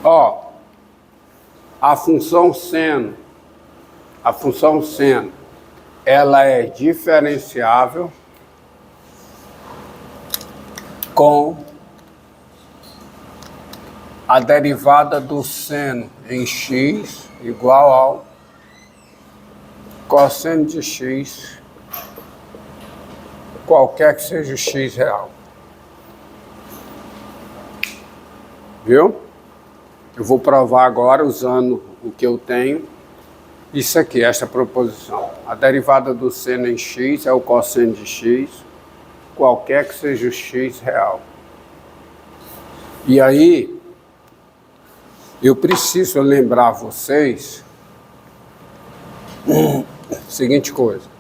Ó, a função seno, ela é diferenciável com a derivada do seno em x igual ao cosseno de x, qualquer que seja o x real. Viu? Eu vou provar agora usando o que eu tenho. Isso aqui, esta proposição. A derivada do seno em x é o cosseno de x, qualquer que seja o x real. E aí, eu preciso lembrar vocês seguinte coisa.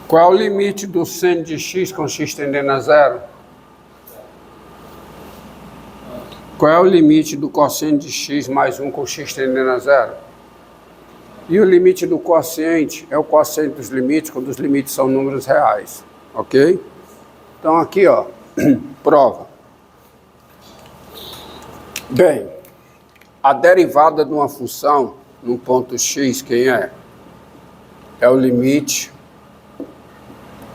Qual é o limite do seno de x com x tendendo a zero? Qual é o limite do cosseno de x mais 1 com x tendendo a zero? E o limite do quociente é o quociente dos limites, quando os limites são números reais. Ok? Então aqui, ó, prova. Bem, a derivada de uma função num ponto x, quem é? É o limite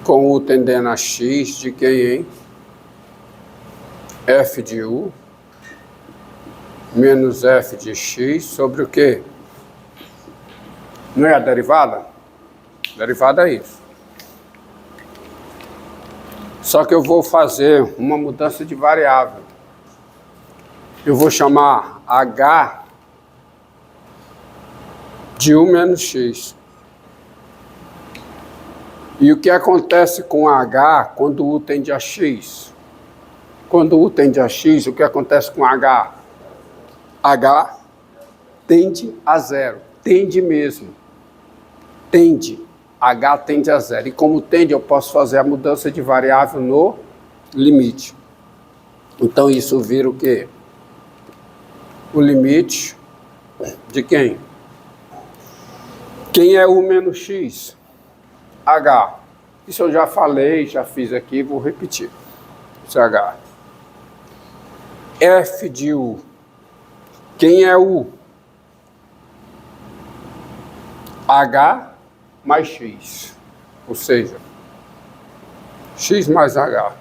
com u tendendo a x de quem, hein? F de u menos f de x sobre o quê? Não é a derivada? Derivada é isso. Só que eu vou fazer uma mudança de variável. Eu vou chamar h de u menos x. E o que acontece com h quando u tende a x? Quando u tende a x, o que acontece com h? H tende a zero. Tende mesmo. Tende. H tende a zero. E como tende, eu posso fazer a mudança de variável no limite. Então isso vira o quê? O limite de quem? Quem é u menos x? H. Isso eu já falei, já fiz aqui, vou repetir. Isso é H. F de U. Quem é U? H mais X. Ou seja, X mais H.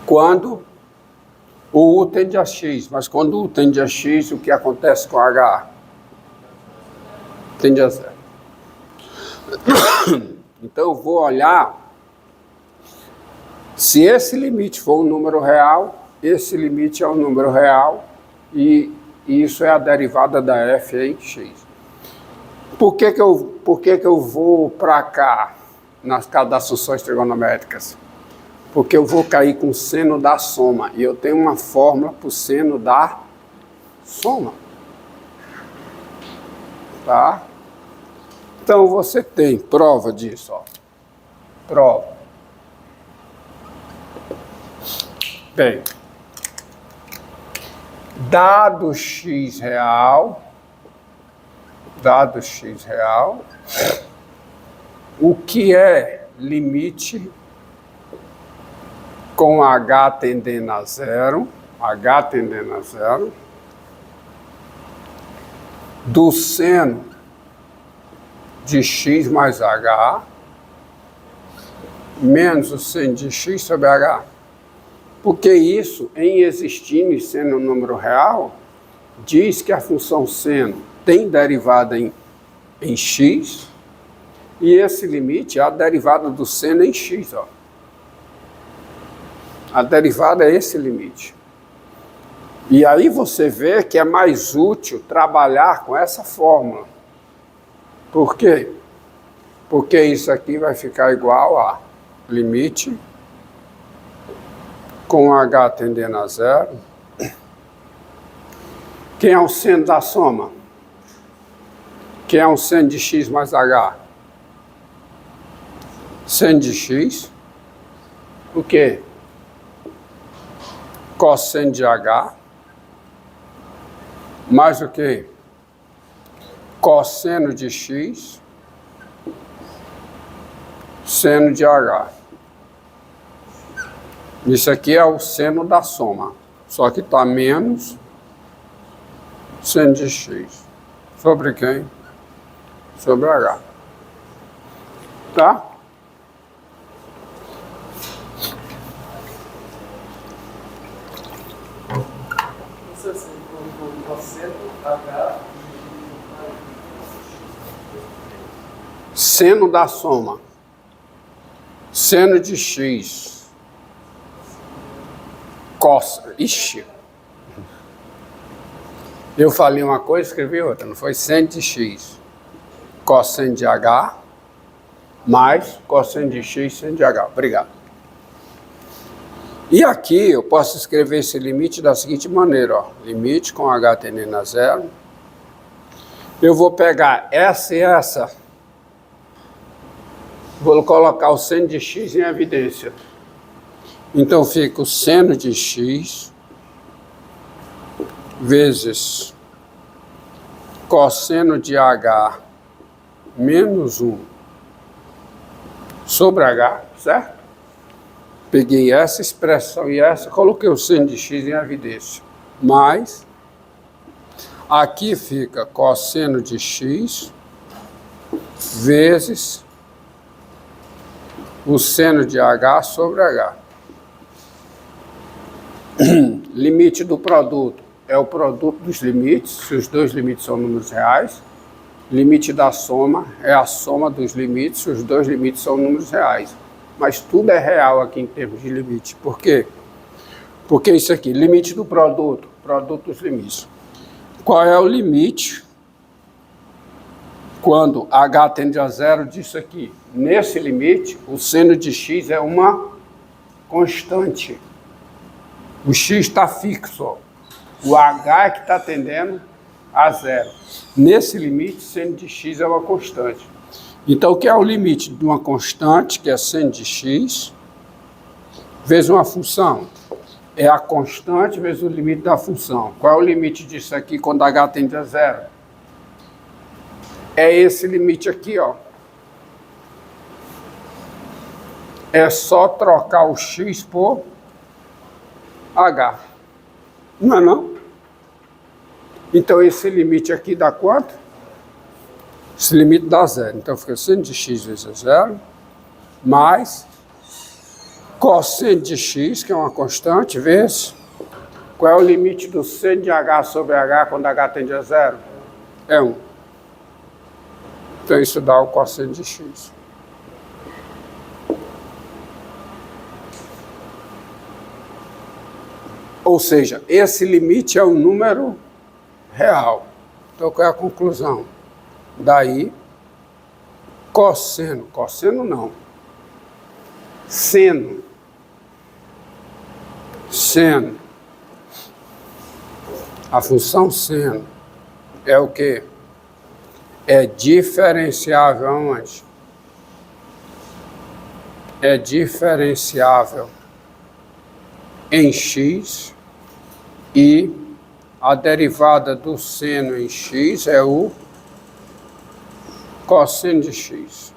Quando o U tende a X, mas quando o U tende a X, o que acontece com H? Tende a zero. Então eu vou olhar se esse limite for um número real, esse limite é um número real e isso é a derivada da f em x. Por que que eu vou para cá nas das funções trigonométricas? Porque eu vou cair com o seno da soma e eu tenho uma fórmula para o seno da soma. Tá? Então você tem prova disso, ó. Prova. Bem, dado x real, o que é limite com h tendendo a zero, do seno de x mais h, menos o seno de x sobre h. Porque isso, em existindo e sendo um número real, diz que a função seno tem derivada em x, e esse limite é a derivada do seno em x. Ó. A derivada é esse limite. E aí você vê que é mais útil trabalhar com essa fórmula. Por quê? Porque isso aqui vai ficar igual a limite com h tendendo a zero. Quem é o seno da soma? Quem é o seno de x mais h? Seno de x, o quê? Cosseno de h, mais o quê? Cosseno de x, seno de h. Isso aqui é o seno da soma, só que está menos seno de x. Sobre quem? Sobre h. Tá? Seno da soma. Seno de x. Ixi. Eu falei uma coisa, escrevi outra. Não foi seno de x. Cosseno de h. Mais cosseno de x, seno de h. Obrigado. E aqui eu posso escrever esse limite da seguinte maneira, ó. Limite com h tendendo a zero. Eu vou pegar essa e essa. Vou colocar o seno de x em evidência. Então fica o seno de x vezes cosseno de h menos 1 sobre h, certo? Peguei essa expressão e essa, coloquei o seno de x em evidência. Mais, aqui fica cosseno de x vezes o seno de h sobre h. Limite do produto é o produto dos limites, se os dois limites são números reais. Limite da soma é a soma dos limites, se os dois limites são números reais. Mas tudo é real aqui em termos de limite. Por quê? Porque isso aqui, limite do produto, produto dos limites. Qual é o limite quando h tende a zero disso aqui? Nesse limite, o seno de x é uma constante. O x está fixo. O h é que está tendendo a zero. Nesse limite, seno de x é uma constante. Então, o que é o limite de uma constante, que é seno de x, vezes uma função? É a constante vezes o limite da função. Qual é o limite disso aqui quando h tende a zero? É esse limite aqui, ó. É só trocar o x por h. Não é não? Então, esse limite aqui dá quanto? Esse limite dá zero. Então, fica seno de x vezes zero, mais cosseno de x, que é uma constante, vezes qual é o limite do seno de h sobre h quando h tende a zero? É 1. Então, isso dá o cosseno de x. Ou seja, esse limite é um número real. Então, qual é a conclusão? Daí, cosseno não, seno, a função seno é o quê? É diferenciável aonde? É diferenciável em x e a derivada do seno em x é o cosseno de x.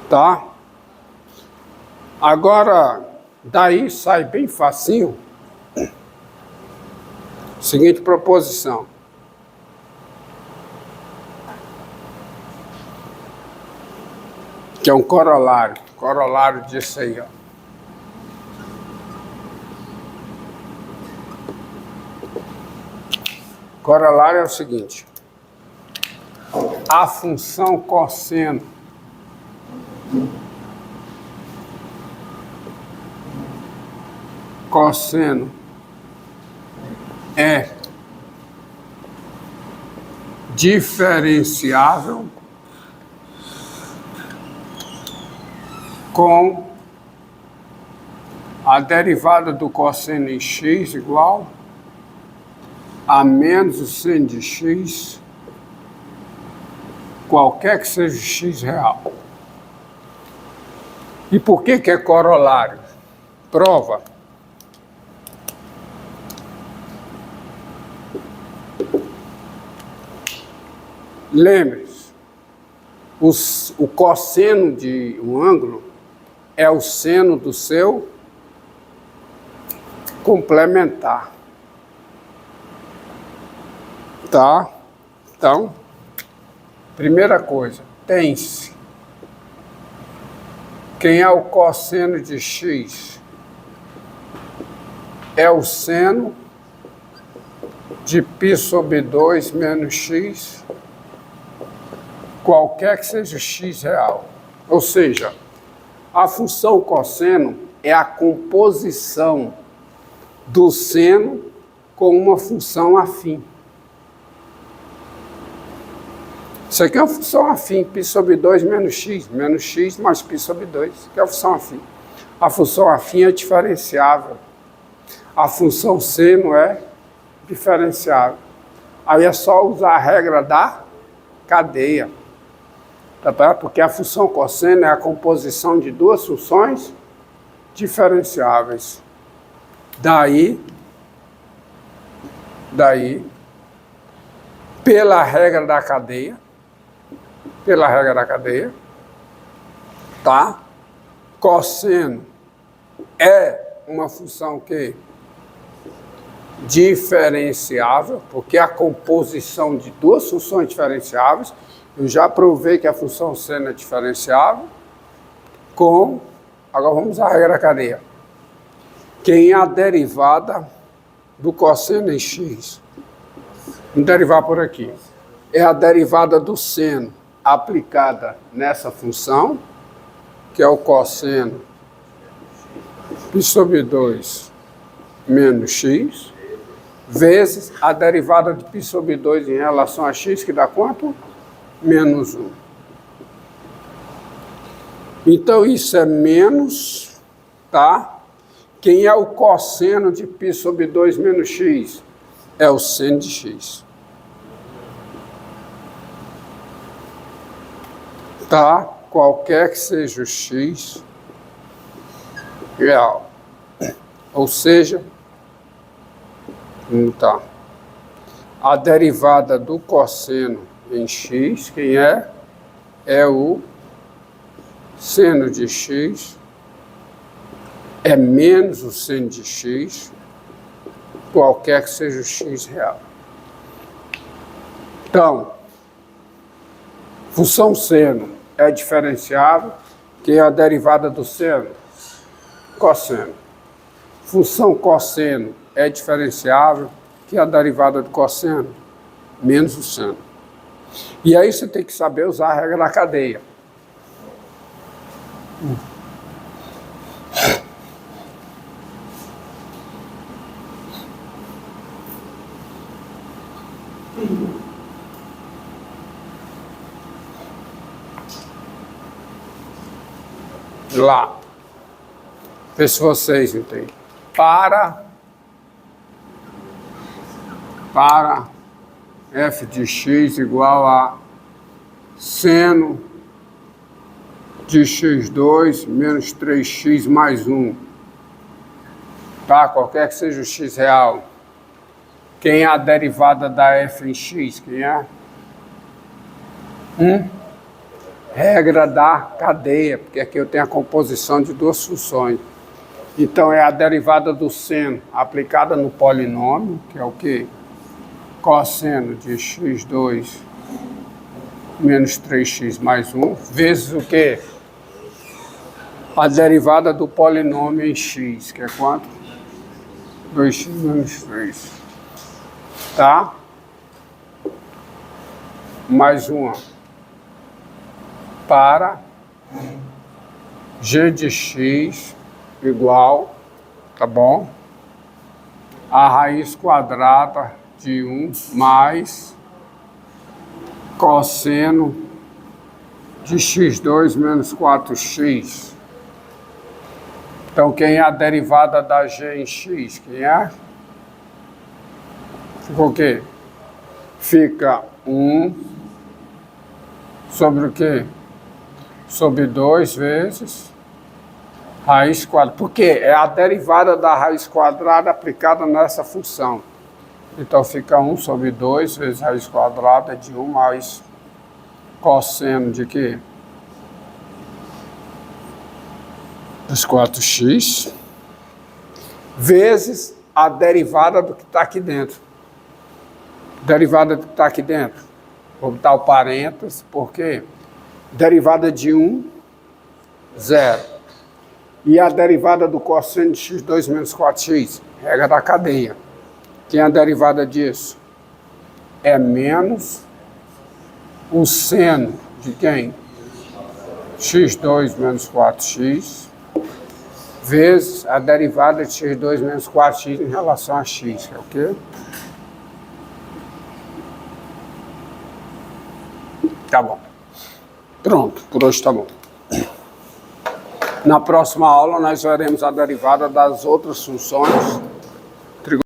Tá? Agora, daí sai bem facinho. Seguinte proposição. Que é um corolário disso aí, ó. Corolário é o seguinte: a função cosseno é diferenciável com a derivada do cosseno em x igual a menos o seno de x, qualquer que seja o x real. E por que é corolário? Prova. Lembre-se, o cosseno de um ângulo é o seno do seu complementar. Tá? Então, primeira coisa, tem-se. Quem é o cosseno de x? É o seno de π sobre 2 menos x, qualquer que seja x real. Ou seja, a função cosseno é a composição do seno com uma função afim. Isso aqui é uma função afim, π sobre 2 menos x mais π sobre 2, que é a função afim. A função afim é diferenciável. A função seno é diferenciável. Aí é só usar a regra da cadeia. Tá? Porque a função cosseno é a composição de duas funções diferenciáveis. Daí, pela regra da cadeia, tá? Cosseno é uma função que diferenciável, porque é a composição de duas funções diferenciáveis. Eu já provei que a função seno é diferenciável agora vamos à regra da cadeia. Quem é a derivada do cosseno em x? Vamos derivar por aqui. É a derivada do seno aplicada nessa função, que é o cosseno π sobre 2 menos x, vezes a derivada de π sobre 2 em relação a x, que dá quanto? Menos 1. Então, isso é menos, tá? Quem é o cosseno de π sobre 2 menos x? É o seno de x. Tá? Qualquer que seja o x real. Ou seja, tá. A derivada do cosseno em x, quem é? É o seno de x, é menos o seno de x, qualquer que seja o x real. Então, função seno é diferenciável, que é a derivada do seno, cosseno. Função cosseno é diferenciável, que é a derivada do cosseno, menos o seno. E aí você tem que saber usar a regra da cadeia. Lá. Vê se vocês entendem. Para f de x igual a seno de x2 menos 3x mais 1. Tá? Qualquer que seja o x real. Quem é a derivada da f em x? Quem é? Regra da cadeia, porque aqui eu tenho a composição de duas funções. Então, é a derivada do seno aplicada no polinômio, que é o quê? Cosseno de x2 menos 3x mais 1, vezes o quê? A derivada do polinômio em x, que é quanto? 2x menos 3. Tá? Mais uma. Para g de x igual, tá bom? A raiz quadrada de 1 mais cosseno de x2 menos 4x. Então, quem é a derivada da g em x? Quem é? Ficou o quê? Fica 1 sobre o quê? Sobre 2 vezes raiz quadrada. Porque é a derivada da raiz quadrada aplicada nessa função. Então fica 1 sobre 2 vezes raiz quadrada de 1 mais cosseno de quê? Dos 4x vezes a derivada do que está aqui dentro. Derivada do que está aqui dentro. Vou botar o parênteses, porque derivada de 1, 0. E a derivada do cosseno de x2 menos 4x, regra da cadeia. Quem é a derivada disso? É menos o seno de quem? x2 menos 4x, vezes a derivada de x2 menos 4x em relação a x, que é o quê? Tá bom. Pronto, por hoje tá bom. Na próxima aula nós veremos a derivada das outras funções